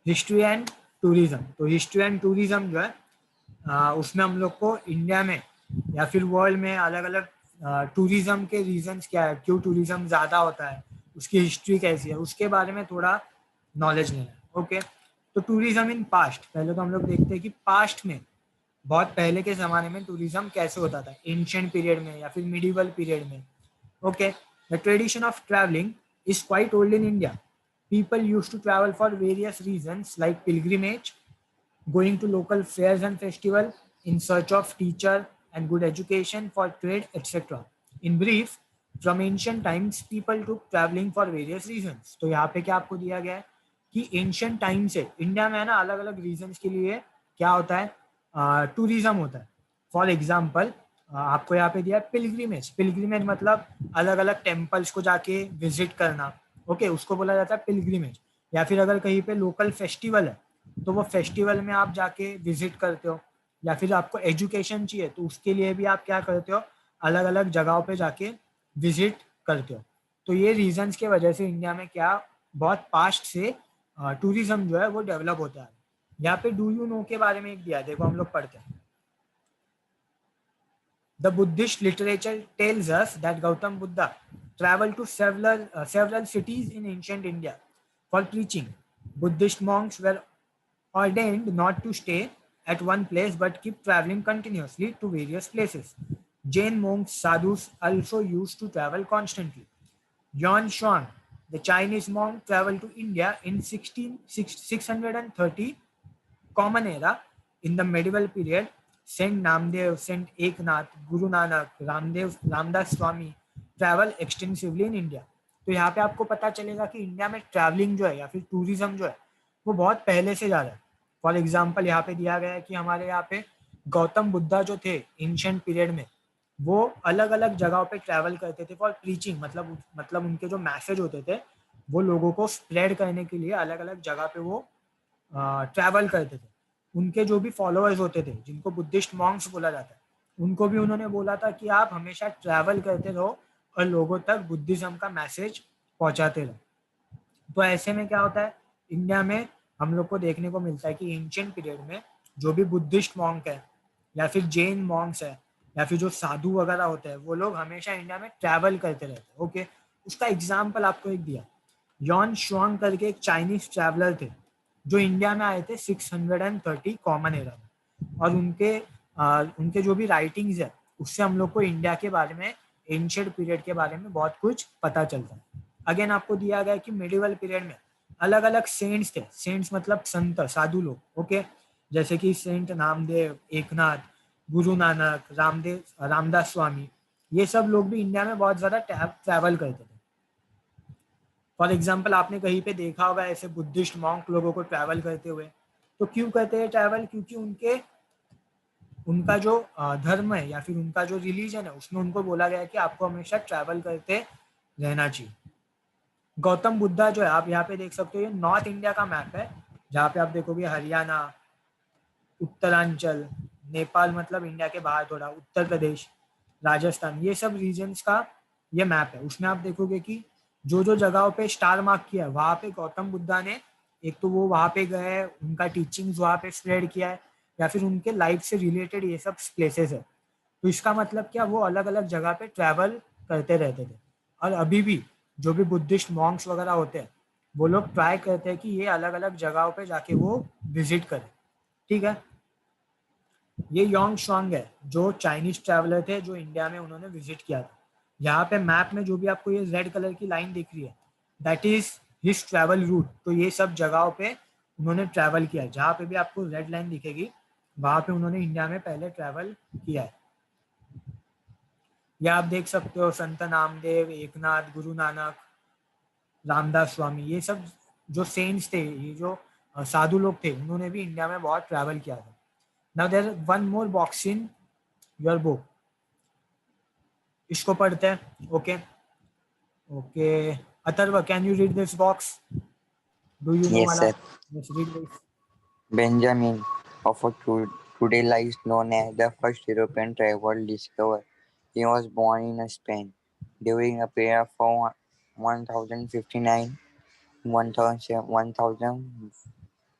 History and tourism. तो history and tourism जो है उसमें हम लोग को इंडिया में या फिर वर्ल्ड में अलग अलग टूरिज्म के रीजंस क्या है, क्यों टूरिज्म ज़्यादा होता है, उसकी हिस्ट्री कैसी है, उसके बारे में थोड़ा नॉलेज लेना है। ओके, तो टूरिज्म इन पास्ट, पहले तो हम लोग देखते हैं कि पास्ट में, बहुत पहले के ज़माने में टूरिज्म कैसे होता था, एंशिएंट पीरियड में या फिर मिडिवल पीरियड में। Okay, the tradition of travelling is quite old in India. People used to travel for various reasons like pilgrimage, going to local fairs and festivals in search of teacher and good education for trade, etc. In brief, from ancient times, people took traveling for various reasons. तो यहाँ पे क्या आपको दिया गया है कि ancient time से इंडिया में है ना अलग अलग रीजंस के लिए क्या होता है, टूरिज्म होता है। फॉर एग्जाम्पल आपको यहाँ पे दिया है पिलग्रिमेज। पिलग्रिमेज मतलब अलग अलग टेम्पल्स को जाके विजिट करना। ओके, उसको बोला जाता है पिलग्रिमेज। या फिर अगर कहीं पे लोकल फेस्टिवल है तो वो फेस्टिवल में आप जाके विजिट करते हो। या फिर आपको एजुकेशन चाहिए तो उसके लिए भी आप क्या करते हो, अलग अलग जगहों पे जाके विजिट करते हो। तो ये रीजंस के वजह से इंडिया में क्या बहुत पास्ट से टूरिज्म जो है वो डेवलप होता है। यहाँ पे डू यू नो के बारे में एक दिया, देखो हम लोग पढ़ते हैं। The Buddhist literature tells us that Gautam Buddha traveled to several cities in ancient India for preaching. Buddhist monks were ordained not to stay at one place but keep traveling continuously to various places. Jain monks, sadhus also used to travel constantly. Yuan Shuang, the Chinese monk, traveled to India in 630 Common Era. In the medieval period, Saint Namdev, Saint Eknath, Guru Nanak, Ramdas Swami travel extensively in India. तो यहाँ पे आपको पता चलेगा कि India में travelling जो है या फिर टूरिज्म जो है वो बहुत पहले से जा रहा है। फॉर एग्जाम्पल यहाँ पे दिया गया है कि हमारे यहाँ पे गौतम बुद्धा जो थे एंशिएंट पीरियड में, वो अलग अलग जगहों पे ट्रैवल करते थे फॉर प्रीचिंग, मतलब उनके जो मैसेज होते थे वो लोगों को स्प्रेड करने के लिए अलग अलग जगह पे वो ट्रैवल करते थे। उनके जो भी फॉलोअर्स होते थे जिनको बुद्धिस्ट मॉन्क्स बोला जाता है, उनको भी उन्होंने बोला था कि आप हमेशा ट्रैवल करते रहो और लोगों तक बुद्धिज्म का मैसेज पहुंचाते रहो। तो ऐसे में क्या होता है, इंडिया में हम लोग को देखने को मिलता है कि एंशिएंट पीरियड में जो भी बुद्धिस्ट मॉन्क है या फिर जैन मॉन्क्स है या फिर जो साधु वगैरह होते हैं वो लोग हमेशा इंडिया में ट्रैवल करते रहते हैं। ओके, उसका एग्जाम्पल आपको एक दिया, यॉन शुआंग करके एक चाइनीज ट्रैवलर थे जो इंडिया में आए थे 630 कॉमन एरा में। और उनके जो भी राइटिंग्स है उससे हम लोग को इंडिया के बारे में, एंशिएंट पीरियड के बारे में बहुत कुछ पता चलता है। अगेन आपको दिया गया कि मिडिवल पीरियड में अलग अलग सेंट्स थे। सेंट्स मतलब संत, साधु लोग। ओके, जैसे कि सेंट नामदेव, एकनाथ, गुरु नानक, रामदास स्वामी, ये सब लोग भी इंडिया में बहुत ज्यादा ट्रैवल करते थे। फॉर एग्जाम्पल आपने कहीं पे देखा होगा ऐसे बुद्धिस्ट मॉन्क लोगों को ट्रैवल करते हुए। तो क्यों करते हैं ट्रैवल, क्योंकि उनका जो धर्म है या फिर उनका जो रिलीजन है उसमें उनको बोला गया है कि आपको हमेशा ट्रैवल करते रहना चाहिए। गौतम बुद्धा जो है आप यहाँ पे देख सकते हो, ये नॉर्थ इंडिया का मैप है जहाँ पे आप देखोगे हरियाणा, उत्तरांचल, नेपाल मतलब इंडिया के बाहर थोड़ा, उत्तर प्रदेश, राजस्थान, ये सब रीजन्स का ये मैप है। उसमें आप देखोगे कि जो जो जगहों पे स्टार मार्क किया है वहां पे गौतम बुद्धा ने, एक तो वो वहां पे गए, उनका टीचिंग्स वहां पे स्प्रेड किया है या फिर उनके लाइफ से रिलेटेड ये सब प्लेसेस है। तो इसका मतलब क्या, वो अलग अलग जगह पे ट्रैवल करते रहते थे। और अभी भी जो भी बुद्धिस्ट मॉन्क्स वगैरह होते हैं वो लोग ट्राई करते हैं कि ये अलग अलग जगहों पे जाके वो विजिट करें। ठीक है, ये योंग शुआंग है जो चाइनीज ट्रैवलर थे जो इंडिया में उन्होंने विजिट किया था। यहाँ पे मैप में जो भी आपको ये रेड कलर की लाइन दिख रही है that is his travel route. तो ये सब जगहों पे उन्होंने ट्रैवल किया है। जहाँ पे भी आपको रेड लाइन दिखेगी वहां पे उन्होंने इंडिया में पहले ट्रैवल किया है। या आप देख सकते हो संत नामदेव, एकनाथ, गुरु नानक, रामदास स्वामी, ये सब जो सेंट्स थे, ये जो साधु लोग थे, उन्होंने भी इंडिया में बहुत ट्रैवल किया था। Now there one more box in your book, इसको पढ़ते हैं। Okay okay, Atharva can you read this box, do you know Yes, वाला, sir. Yes read this. Benjamin of today lies known as the first European travel discoverer. He was born in Spain during a period from 1059 to 1000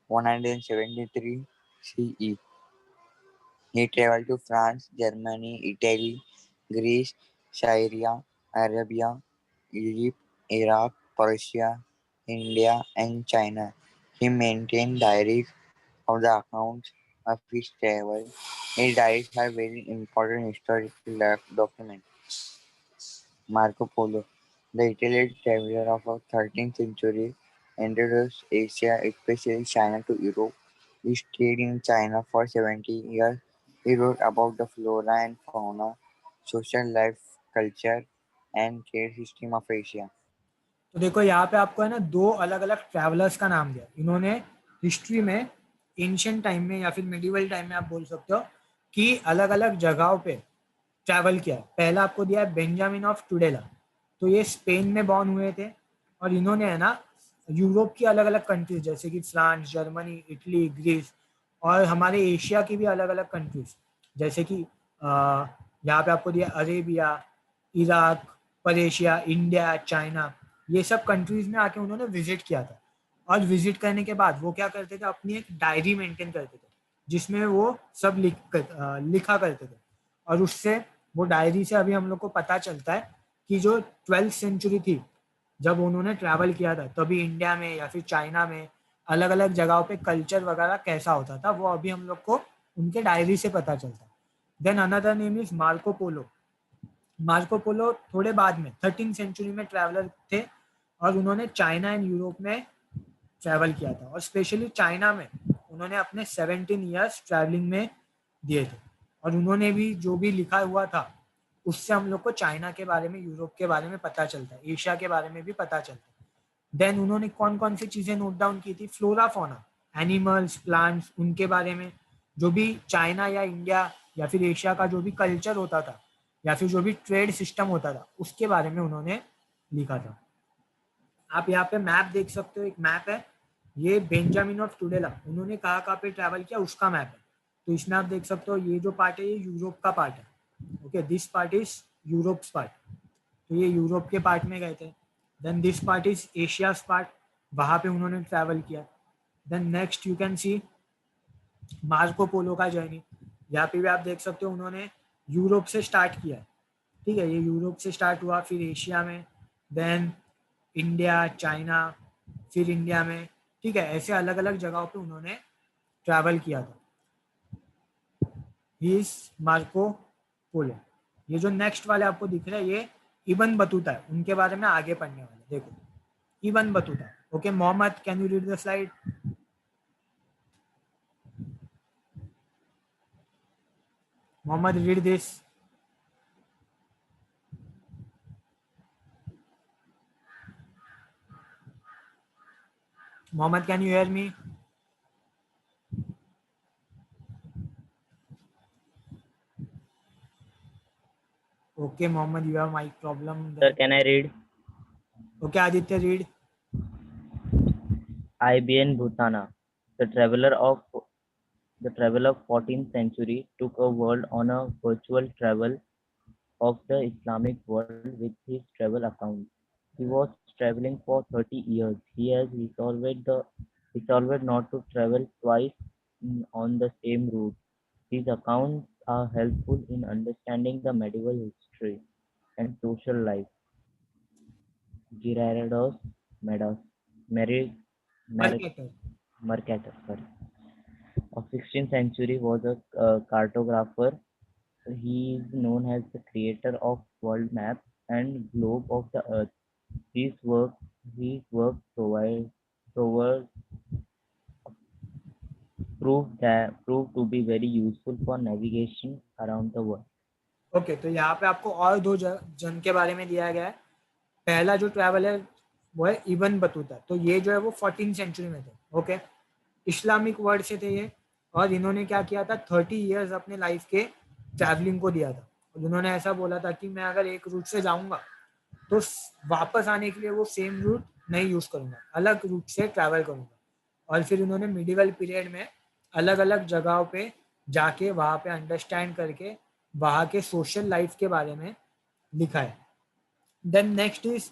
173 CE. He traveled to France, Germany, Italy, Greece, Syria, Arabia, Egypt, Iraq, Persia, India, and China. He maintained diaries of the accounts of his travel. His diaries are very important historical document. Marco Polo, the Italian traveler of the 13th century, introduced Asia, especially China, to Europe. He stayed in China for 70 years. He wrote about the flora and fauna, social life, culture, and trade system of Asia. तो देखो यहाँ पे आपको है ना दो अलग अलग ट्रैवलर्स का नाम दिया इन्होंने हिस्ट्री में, एंशियंट टाइम में या फिर मिडिवल टाइम में आप बोल सकते हो कि अलग अलग जगहों पे ट्रैवल किया। पहला आपको दिया है बेंजामिन ऑफ टुडेला, तो ये स्पेन में बॉर्न हुए थे और इन्होंने है ना यूरोप की अलग अलग कंट्रीज जैसे कि फ्रांस, जर्मनी, इटली, ग्रीस और हमारे एशिया की भी अलग अलग कंट्रीज जैसे कि यहाँ पे आपको दिया Arabia, Iraq, Persia, India, China, ये सब कंट्रीज में आके उन्होंने विजिट किया था। और विजिट करने के बाद वो क्या करते थे, अपनी एक डायरी मेंटेन करते थे जिसमें वो सब लिखा करते थे। और उससे वो डायरी से अभी हम लोग को पता चलता है कि जो 12th सेंचुरी थी जब उन्होंने ट्रैवल किया था तभी इंडिया में या फिर चाइना में अलग अलग जगहों पे कल्चर वगैरह कैसा होता था वो अभी हम लोग को उनके डायरी से पता चलता है। Then another name is Marco Polo. Marco Polo थोड़े बाद में 13th सेंचुरी में ट्रैवलर थे और उन्होंने चाइना एंड यूरोप में ट्रैवल किया था और स्पेशली चाइना में उन्होंने अपने 17 ईयर्स ट्रैवलिंग में दिए थे। और उन्होंने भी जो भी लिखा हुआ था उससे हम लोग को चाइना के बारे में, यूरोप के बारे में पता चलता है, एशिया के बारे में भी पता चलता है। देन उन्होंने कौन कौन सी चीजें नोट डाउन की थी, फ्लोरा फोना, एनिमल्स, प्लांट्स, उनके बारे में, जो भी चाइना या इंडिया या फिर एशिया का जो भी कल्चर होता था या फिर जो भी ट्रेड सिस्टम होता था उसके बारे में उन्होंने लिखा था। आप यहाँ पे मैप देख सकते हो, एक मैप है, ये बेंजामिन ऑफ टुडेला उन्होंने कहाँ कहाँ पे ट्रैवल किया उसका मैप है। तो इसमें आप देख सकते हो ये जो पार्ट है ये यूरोप का पार्ट है। Okay, this part is Europe's part, तो ये यूरोप के पार्ट में गए थे। Then this part is Asia's part, वहां पे उन्होंने ट्रैवल किया। Then next you can see Marco Polo का जर्नी, यहाँ पे भी आप देख सकते हो उन्होंने यूरोप से स्टार्ट किया, ठीक है, ये यूरोप से स्टार्ट हुआ, फिर एशिया में, देन इंडिया, चाइना, फिर इंडिया में, ठीक है, ऐसे अलग अलग जगहों पे उन्होंने ट्रैवल किया था। ही इज मार्को पोलो। ये जो नेक्स्ट वाले आपको दिख रहा है ये इबन बतूता है, उनके बारे में आगे पढ़ने वाले। देखो Ibn Battuta, okay Mohammed, can you read the slide? Mohammed, read this. Mohammed, can you hear me? Okay, Mohammed, you have mic problem. Sir, can I read? Okay, Aditya, read. Ibn Bhutana, the traveler of 14th century, took a world on a virtual travel of the Islamic world with his travel account. He was traveling for 30 years. He has resolved not to travel twice on the same route. These accounts are helpful in understanding the medieval history and social life. Gerardus Medas, Mary, Mercator. Mercator, sorry, of 16th century was a cartographer. He is known as the creator of world map and globe of the earth. His work proved proved to be very useful for navigation around the world. Okay, तो यहाँ पे आपको और दो जन के बारे में दिया गया है। पहला जो ट्रैवल है वो है इबन बतूता, तो ये जो है वो 14th सेंचुरी में थे। ओके, इस्लामिक वर्ल्ड से थे ये, और इन्होंने क्या किया था, 30 ईयर्स अपने लाइफ के ट्रैवलिंग को दिया था। और उन्होंने ऐसा बोला था कि मैं अगर एक रूट से जाऊंगा तो वापस आने के लिए वो सेम रूट नहीं यूज करूंगा, अलग रूट से ट्रैवल करूंगा। और फिर उन्होंने मिडिवल पीरियड में अलग अलग जगहों पे जाके वहाँ पे अंडरस्टैंड करके वहाँ के सोशल लाइफ के बारे में लिखा है। देन नेक्स्ट इज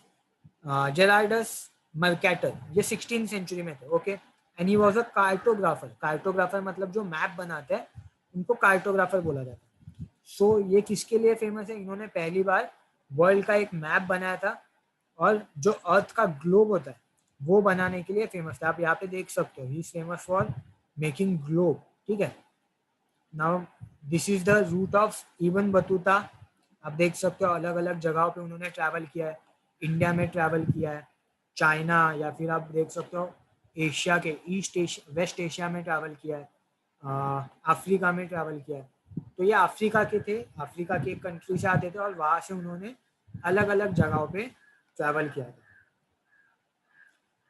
जेरार्डस मर्केटर, ये 16th सेंचुरी में थे। Okay, and he was a cartographer. Cartographer मतलब जो मैप बनाते हैं उनको कार्टोग्राफर बोला जाता है। सो ये किसके लिए फेमस है? इन्होंने पहली बार वर्ल्ड का एक मैप बनाया था और जो अर्थ का ग्लोब होता है वो बनाने के लिए फेमस था। आप यहाँ पे देख सकते हो, he is famous for making globe. ठीक है, now this is the route of Ibn Battuta. आप देख सकते हो अलग अलग जगहों पे उन्होंने ट्रैवल किया है। इंडिया में ट्रैवल किया है, चाइना, या फिर आप देख सकते हो एशिया के ईस्ट एशिया, वेस्ट एशिया में ट्रैवल किया है, अफ्रीका में ट्रैवल किया है। तो ये अफ्रीका के थे, अफ्रीका के एक कंट्री से आते थे और वहाँ से उन्होंने अलग अलग जगहों पे ट्रैवल किया था।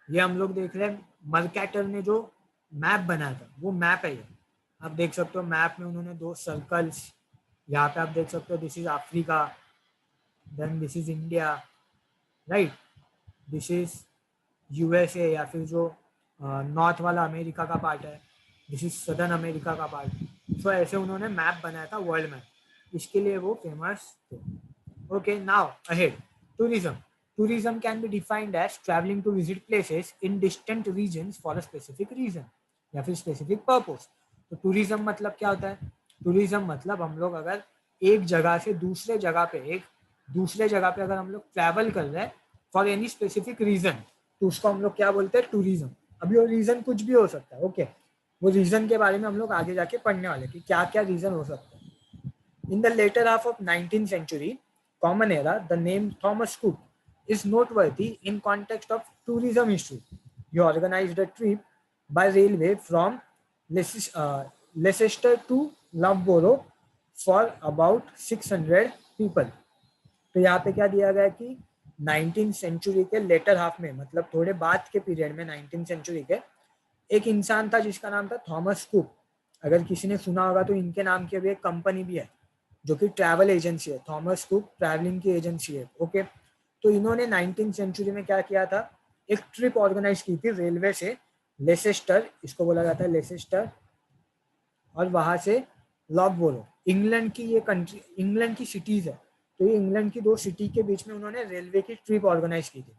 ये हम लोग देख रहे हैं मर्केटर ने जो मैप बनाया था वो मैप है ये। आप देख सकते हो मैप में उन्होंने दो सर्कल्स, यहाँ पे आप देख सकते हो this is Africa, then this is India, right, this is USA या फिर जो नॉर्थ वाला अमेरिका का पार्ट है, दिस इज सदर्न अमेरिका का पार्ट। सो ऐसे उन्होंने मैप बनाया था, वर्ल्ड मैप, इसके लिए वो फेमस थे। Okay, now ahead, tourism. Tourism can be defined as traveling to visit places in distant regions for a specific reason या फिर specific purpose. तो tourism मतलब क्या होता है? tourism मतलब हम लोग अगर एक जगह से दूसरे जगह पे अगर हम लोग ट्रैवल कर रहे हैं फॉर एनी स्पेसिफिक रीजन तो उसको हम लोग क्या बोलते हैं? टूरिज्म। अभी वो रीजन कुछ भी हो सकता है, ओके, वो रीजन के बारे में हम लोग आगे जाके पढ़ने वाले कि क्या क्या रीजन हो सकता है। In the latter half of 19th century common era, the name Thomas Cook is noteworthy in context of tourism history. He organized a trip by railway from Leicester to Loughborough for about 600 people. तो यहाँ पे क्या दिया गया कि 19th century के letter half में, मतलब थोड़े बाद के पीरियड में 19th सेंचुरी के, एक इंसान था जिसका नाम था थॉमस कुक। अगर किसी ने सुना होगा तो इनके नाम की अभी एक कंपनी भी है जो कि ट्रैवल एजेंसी है, थॉमस कुक ट्रैवलिंग की एजेंसी है। ओके, तो इन्होंने 19th सेंचुरी में क्या किया था? एक ट्रिप ऑर्गेनाइज की थी रेलवे से लेसेस्टर, इसको बोला जाता है लेसेस्टर, और वहां से लॉकबोरो। इंग्लैंड की ये कंट्री, इंग्लैंड की सिटीज है, तो ये इंग्लैंड की दो सिटी के बीच में उन्होंने रेलवे की ट्रिप ऑर्गेनाइज की थी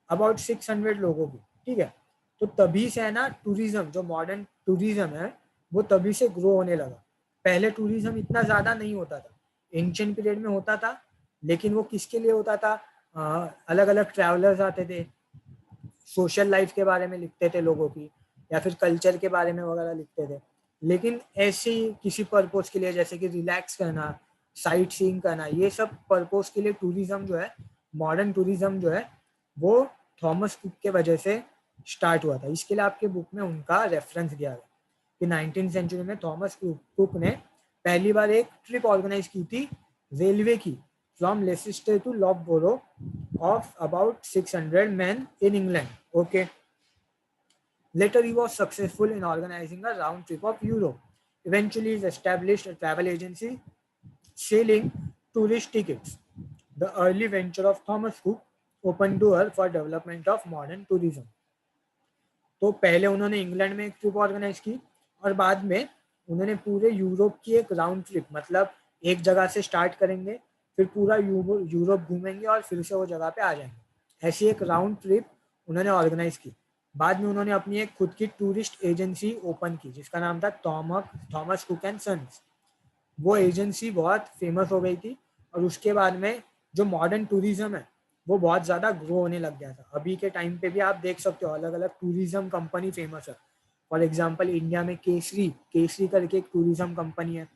अबाउट 600 लोगों की। ठीक है, तो तभी से है ना टूरिज्म, जो मॉडर्न टूरिज्म है वो तभी से ग्रो होने लगा। पहले टूरिज्म इतना ज्यादा नहीं होता था, एंशिएंट पीरियड में होता था, लेकिन वो किसके लिए होता था? अलग अलग ट्रैवलर्स आते थे, सोशल लाइफ के बारे में लिखते थे लोगों की, या फिर कल्चर के बारे में वगैरह लिखते थे। लेकिन ऐसे ही किसी पर्पस के लिए, जैसे कि रिलैक्स करना, साइट सीइंग करना, ये सब पर्पस के लिए टूरिज्म जो है, मॉडर्न टूरिज्म जो है, वो थॉमस कुक के वजह से स्टार्ट हुआ था। इसके लिए आपके बुक में उनका रेफरेंस दिया गया कि 19th सेंचुरी में थॉमस कुक ने पहली बार एक ट्रिप ऑर्गेनाइज की थी रेलवे की, from Leicester to Loughborough of about 600 men in England. Okay. Later, he was successful in organizing a round trip of Europe. Eventually, he established a travel agency selling tourist tickets. The early venture of Thomas Cook opened door for development of modern tourism. तो पहले उन्होंने England में एक trip organise की और बाद में उन्होंने पूरे यूरोप की एक राउंड ट्रिप, मतलब एक जगह से स्टार्ट करेंगे, फिर पूरा यूरोप घूमेंगे और फिर से वो जगह पे आ जाएंगे, ऐसी एक राउंड ट्रिप उन्होंने ऑर्गेनाइज की। बाद में उन्होंने अपनी एक खुद की टूरिस्ट एजेंसी ओपन की जिसका नाम था थॉमस कुक एंड सन्स। वो एजेंसी बहुत फेमस हो गई थी और उसके बाद में जो मॉडर्न टूरिज्म है वो बहुत ज़्यादा ग्रो होने लग गया था। अभी के टाइम पे भी आप देख सकते हो अलग अलग टूरिज्म कंपनी फेमस है। फॉर एग्जांपल इंडिया में केसरी करके एक टूरिज्म कंपनी है,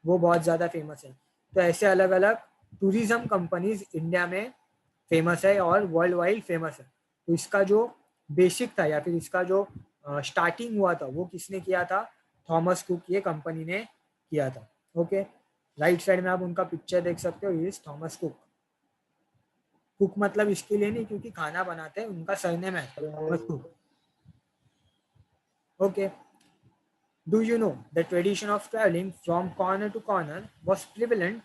वो बहुत ज़्यादा फेमस है। तो ऐसे अलग अलग टूरिज्म कंपनीज इंडिया में फेमस है और वर्ल्ड वाइड फेमस है। तो इसका जो बेसिक था या फिर इसका जो स्टार्टिंग हुआ था वो किसने किया था? थॉमस कुक ये कंपनी ने किया था। ओके, राइट साइड में आप उनका पिक्चर देख सकते हो, इज थॉमस कुक। कुक मतलब इसके लिए नहीं क्योंकि खाना बनाते हैं, उनका सरनेम है Thomas cook. Okay, do you know the tradition of traveling from corner to corner was prevalent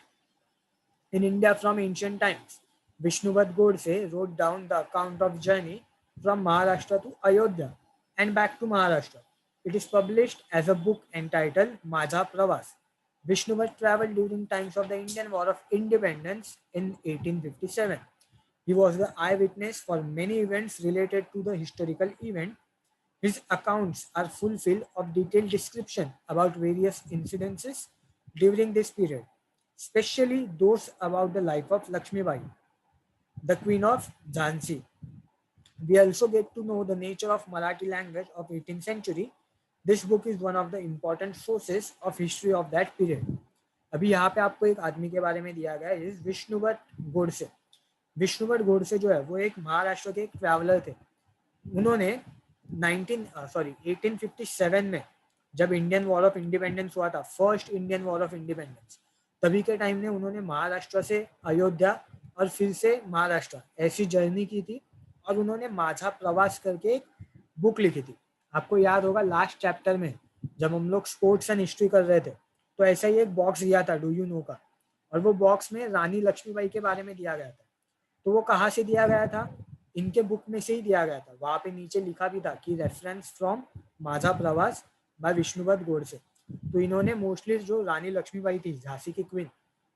in India from ancient times? Vishnuvat Godse wrote down the account of journey from Maharashtra to Ayodhya and back to Maharashtra. It is published as a book entitled Majha Pravas. Vishnuvat traveled during times of the Indian War of Independence in 1857. He was the eyewitness for many events related to the historical event. His accounts are fulfilled of detailed description about various incidences during this period, especially those about the life of Lakshmi Bai, the Queen of Jhansi. We also get to know the nature of Marathi language of 18th century. This book is one of the important sources of history of that period. अभी यहाँ पे आपको एक आदमी के बारे में दिया गया है, इस विष्णुवत गोडसे. विष्णुवत गोडसे जो है वो एक महाराष्ट्र के एक ट्रैवलर थे. उन्होंने 1857 में जब इंडियन वॉर ऑफ इंडिपेंडेंस हुआ था, first Indian war of independence, तभी के टाइम में उन्होंने महाराष्ट्र से अयोध्या और फिर से महाराष्ट्र ऐसी जर्नी की थी और उन्होंने माझा प्रवास करके एक बुक लिखी थी. आपको याद होगा लास्ट चैप्टर में जब हम लोग स्पोर्ट्स एंड हिस्ट्री कर रहे थे तो ऐसा ही एक बॉक्स दिया था, डू यू नो का, और वो बॉक्स में रानी लक्ष्मीबाई के बारे में दिया गया था. तो वो कहाँ से दिया गया था? इनके बुक में से ही दिया गया था. वहां पे नीचे लिखा भी था कि रेफरेंस फ्रॉम माझा प्रवास बाय विष्णुवत गोडसे. तो इन्होंने मोस्टली जो रानी लक्ष्मीबाई थी, झांसी की क्वीन,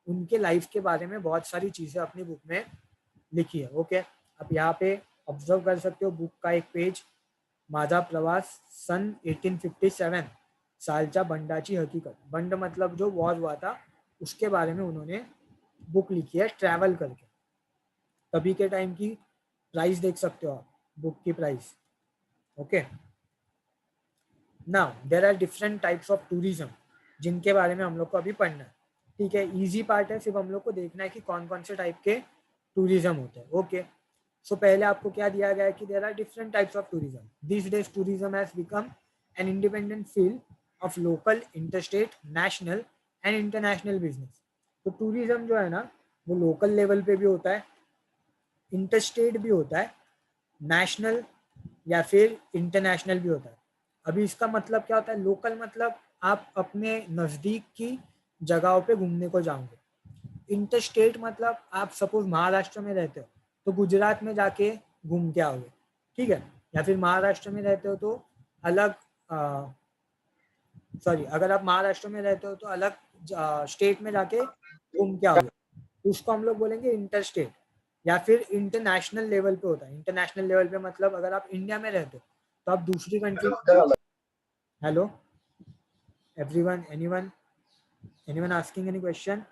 उनके लाइफ के बारे में बहुत सारी चीजें अपनी बुक में लिखी है. ओके, आप यहाँ पे ऑब्जर्व कर सकते हो बुक का एक पेज, माझा प्रवास सन 1857, सालच्या बंडाची हकीकत. बंड मतलब जो वॉर हुआ था उसके बारे में उन्होंने बुक लिखी है ट्रैवल करके. तभी के टाइम की प्राइस देख सकते हो आप, बुक की price. Okay, now there are different types of tourism जिनके बारे में हम लोग को अभी पढ़ना है. ठीक है, इजी पार्ट है, सिर्फ हम लोग को देखना है कि कौन कौन से टाइप के टूरिज्म होते हैं. ओके, सो पहले आपको क्या दिया गया है कि there are different types of tourism. This days tourism has become an independent field of local, interstate, national and international business. तो टूरिज्म जो है ना वो लोकल लेवल पे भी होता है, इंटरस्टेट भी होता है, नेशनल या फिर इंटरनेशनल भी होता है. अभी इसका मतलब क्या होता है? लोकल मतलब आप अपने नज़दीक की जगहों पे घूमने को जाओगे. इंटरस्टेट मतलब आप सपोज महाराष्ट्र में रहते हो तो गुजरात में जाके घूम के आओगे. ठीक है, या फिर महाराष्ट्र में रहते हो तो अलग अगर आप महाराष्ट्र में रहते हो तो अलग स्टेट में जाके घूम के आओगे. उसको हम लोग बोलेंगे इंटरस्टेट. या फिर इंटरनेशनल लेवल पे होता है. इंटरनेशनल लेवल पे मतलब अगर आप इंडिया में रहते हो तो आप दूसरी country. Hello everyone, anyone asking any question?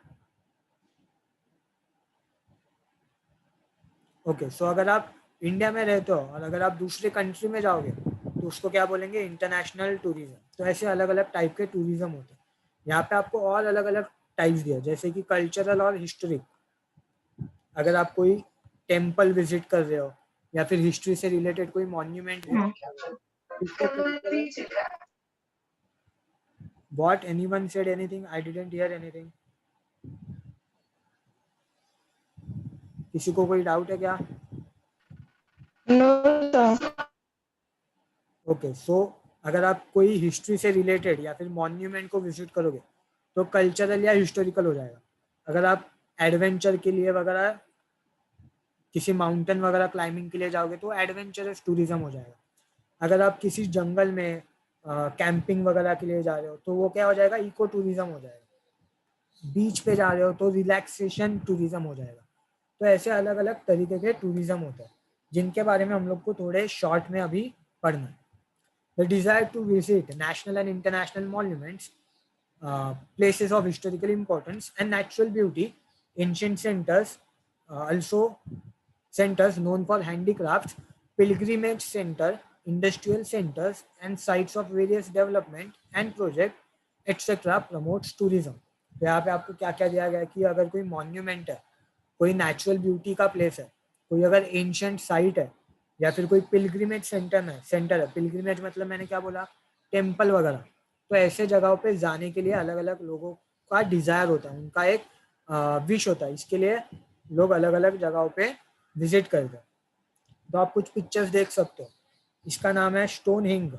Okay, so अगर आप इंडिया में रहते हो और अगर आप दूसरे कंट्री में जाओगे तो उसको क्या बोलेंगे? International tourism. तो ऐसे अलग अलग टाइप के टूरिज्म होते हैं. यहाँ पे आपको और अलग अलग टाइप्स दिया, जैसे कि कल्चरल और हिस्टोरिक. अगर आप कोई टेम्पल विजिट कर रहे हो या फिर हिस्ट्री से रिलेटेड कोई मॉन्यूमेंट है. What? Anyone said anything? I didn't hear anything. किसी को कोई डाउट है क्या? No, sir. ओके, सो अगर आप कोई हिस्ट्री से रिलेटेड या फिर मॉन्यूमेंट को विजिट करोगे तो कल्चरल या हिस्टोरिकल हो जाएगा. अगर आप एडवेंचर के लिए वगैरह किसी माउंटेन वगैरह क्लाइंबिंग के लिए जाओगे तो एडवेंचरस टूरिज्म हो जाएगा. अगर आप किसी जंगल में कैंपिंग वगैरह के लिए जा रहे हो तो वो क्या हो जाएगा? इको टूरिज्म हो जाएगा. बीच पे जा रहे हो तो रिलैक्सेशन टूरिज्म हो जाएगा. तो ऐसे अलग अलग तरीके के टूरिज्म होते हैं जिनके बारे में हम लोग को थोड़े शॉर्ट में अभी पढ़ना है. The desire to visit national and international monuments, places of historical importance and natural beauty, ancient centers, also centers known for handicrafts, pilgrimage center, industrial centers and sites of various development and project, etc. promotes tourism. तो यहाँ पे आपको क्या क्या दिया गया है कि अगर कोई मॉन्यूमेंट है, कोई नेचुरल ब्यूटी का प्लेस है, कोई अगर एंशियंट साइट है, या फिर कोई पिलग्रिमेज सेंटर है. पिलग्रिमेज मतलब मैंने क्या बोला? टेम्पल वगैरह. तो ऐसे जगहों पे जाने के लिए अलग अलग लोगों का डिजायर होता है, उनका एक विश होता है. इसके लिए लोग अलग अलग जगहों पे विजिट करते हैं. तो आप कुछ पिक्चर्स देख सकते हो. इसका नाम है स्टोन हिंग.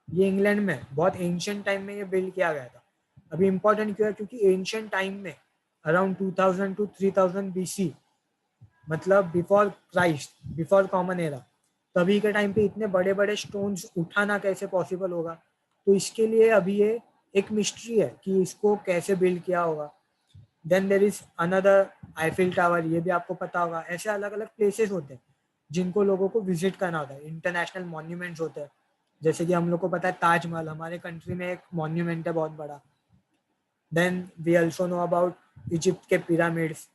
ये इंग्लैंड में बहुत एंशियंट टाइम में ये बिल्ड किया गया था. अभी इंपॉर्टेंट क्यों है? क्योंकि एंशियंट टाइम में अराउंड 2000 to 3000 BC, मतलब before Christ, before common era, तभी के टाइम पे इतने बड़े बड़े स्टोन्स उठाना कैसे पॉसिबल होगा? तो इसके लिए अभी ये एक मिस्ट्री है कि इसको कैसे बिल्ड किया होगा. Then there is another Eiffel tower, ये भी आपको पता होगा. ऐसे अलग अलग प्लेसेस होते हैं जिनको लोगों को विजिट करना होता है. इंटरनेशनल मॉन्यूमेंट्स होते हैं. जैसे कि हम लोग को पता है ताजमहल हमारे कंट्री में एक मॉन्यूमेंट है बहुत बड़ा। Then we also know about Egypt के पिरामिड्स।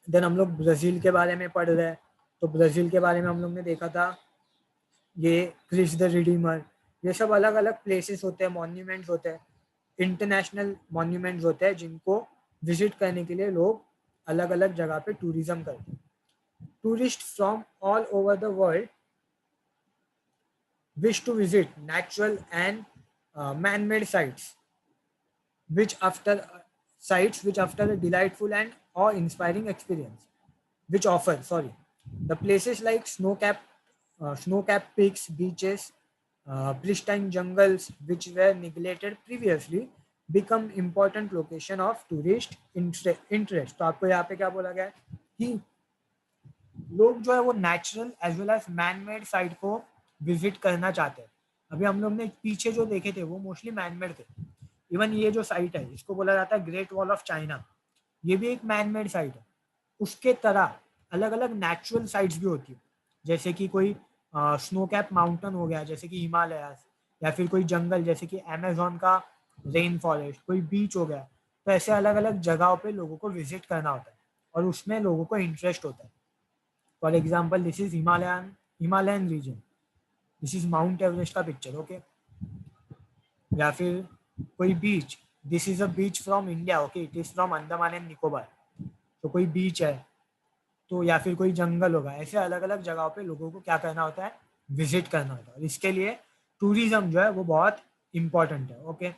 देन हम लोग ब्राज़ील के बारे में पढ़ रहे हैं, तो ब्राज़ील के बारे में हम लोग ने देखा था ये क्रिस द रिडीमर। ये सब अलग अलग प्लेसेस होते हैं, मॉन्यूमेंट्स होते हैं, इंटरनेशनल मॉन्यूमेंट्स होते हैं जिनको विजिट करने के लिए लोग अलग अलग जगह पे टूरिज्म करते हैं। Tourist from all over the world wish to visit natural and man-made which after sites which after a delightful and awe-inspiring experience, which offer the places like snow-capped peaks, beaches, pristine jungles which were neglected previously become important location of tourist interest। तो आपको यहाँ पे क्या बोला गया है कि लोग जो है वो natural as well as man made site को विजिट करना चाहते हैं। अभी हम लोग ने पीछे जो देखे थे वो मोस्टली मैन मेड थे। इवन ये जो साइट है इसको बोला जाता है ग्रेट वॉल ऑफ चाइना, ये भी एक मैन मेड साइट है। उसके तरह अलग अलग नेचुरल साइट्स भी होती है, जैसे कि कोई स्नो कैप माउंटेन हो गया जैसे कि हिमालयास, या फिर कोई जंगल जैसे कि अमेजोन का रेन फॉरेस्ट, कोई बीच हो गया। तो ऐसे अलग अलग जगहों पे लोगों को विजिट करना होता है और उसमें लोगों को इंटरेस्ट होता है। For example this is Himalayan region, this is Mount Everest का पिक्चर, ओके। या फिर कोई beach, this is a beach from India, okay, it is from Andaman and Nicobar. तो कोई बीच है, तो या फिर कोई जंगल होगा। ऐसे अलग अलग जगहों पे लोगों को क्या करना होता है, विजिट करना होता है। और इसके लिए टूरिज्म जो है वो बहुत इंपॉर्टेंट है, okay.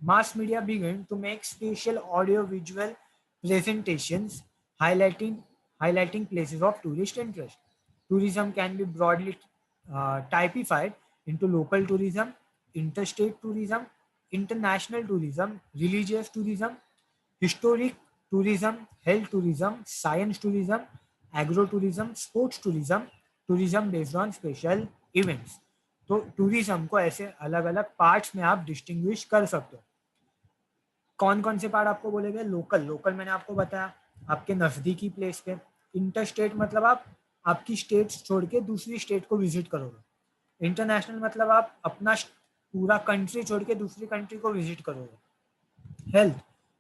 Mass media began to make special audio-visual presentations highlighting places of tourist interest. Tourism can be broadly typified into local tourism, interstate tourism, international tourism, religious tourism, historic tourism, health tourism, science tourism, agro-tourism, sports tourism, tourism based on special events. तो tourism को ऐसे अलग अलग parts में आप distinguish कर सकते हो। कौन कौन से पार्ट आपको बोले गए? लोकल मैंने आपको बताया आपके नज़दीकी प्लेस पे। इंटरस्टेट मतलब आप आपकी स्टेट छोड़ के दूसरी स्टेट को विजिट करोगे। इंटरनेशनल मतलब आप अपना पूरा कंट्री छोड़ के दूसरी कंट्री को विजिट करोगे। हेल्थ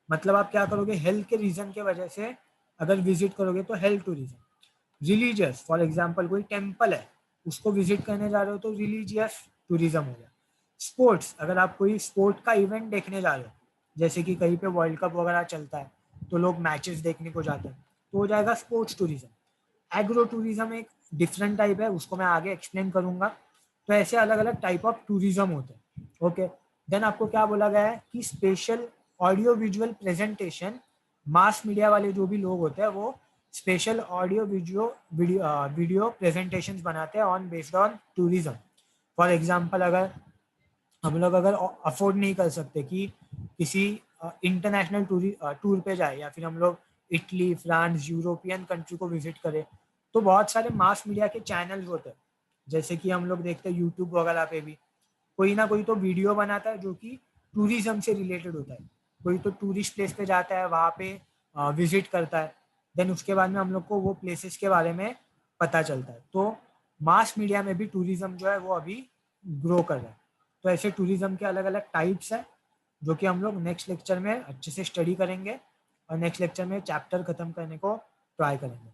मतलब आप क्या करोगे, हेल्थ के रीजन के वजह से अगर विजिट करोगे तो health tourism. Religious for example कोई टेम्पल है उसको विजिट करने जा रहे हो तो रिलीजियस टूरिज्म हो गया। स्पोर्ट्स अगर आप कोई स्पोर्ट का इवेंट देखने जा रहे हो, जैसे कि कहीं पे वर्ल्ड कप वगैरह चलता है तो लोग मैचेस देखने को जाते हैं, तो हो जाएगा स्पोर्ट्स टूरिज्म। एग्रो टूरिज्म एक डिफरेंट टाइप है, उसको मैं आगे एक्सप्लेन करूंगा। तो ऐसे अलग अलग टाइप ऑफ टूरिज्म होते हैं, ओके। देन आपको क्या बोला गया है कि special audio visual presentation, mass media वाले जो भी लोग होते हैं वो स्पेशल ऑडियो वीडियो प्रेजेंटेशंस बनाते हैं on based on tourism. For example अगर हम लोग अगर अफोर्ड नहीं कर सकते कि किसी इंटरनेशनल टूर पे जाए, या फिर हम लोग इटली, फ्रांस, यूरोपियन कंट्री को विजिट करें, तो बहुत सारे मास मीडिया के चैनल्स होते हैं। जैसे कि हम लोग देखते हैं यूट्यूब वगैरह पे भी कोई ना कोई तो वीडियो बनाता है जो कि टूरिज्म से रिलेटेड होता है। कोई तो टूरिस्ट प्लेस पे जाता है, वहाँ पे विजिट करता है, देन उसके बाद में हम लोग को वो प्लेसेस के बारे में पता चलता है। तो मास मीडिया में भी टूरिज्म जो है वो अभी ग्रो कर रहा है। तो ऐसे टूरिज्म के अलग अलग टाइप्स हैं जो कि हम लोग नेक्स्ट लेक्चर में अच्छे से स्टडी करेंगे और नेक्स्ट लेक्चर में चैप्टर खत्म करने को ट्राई करेंगे।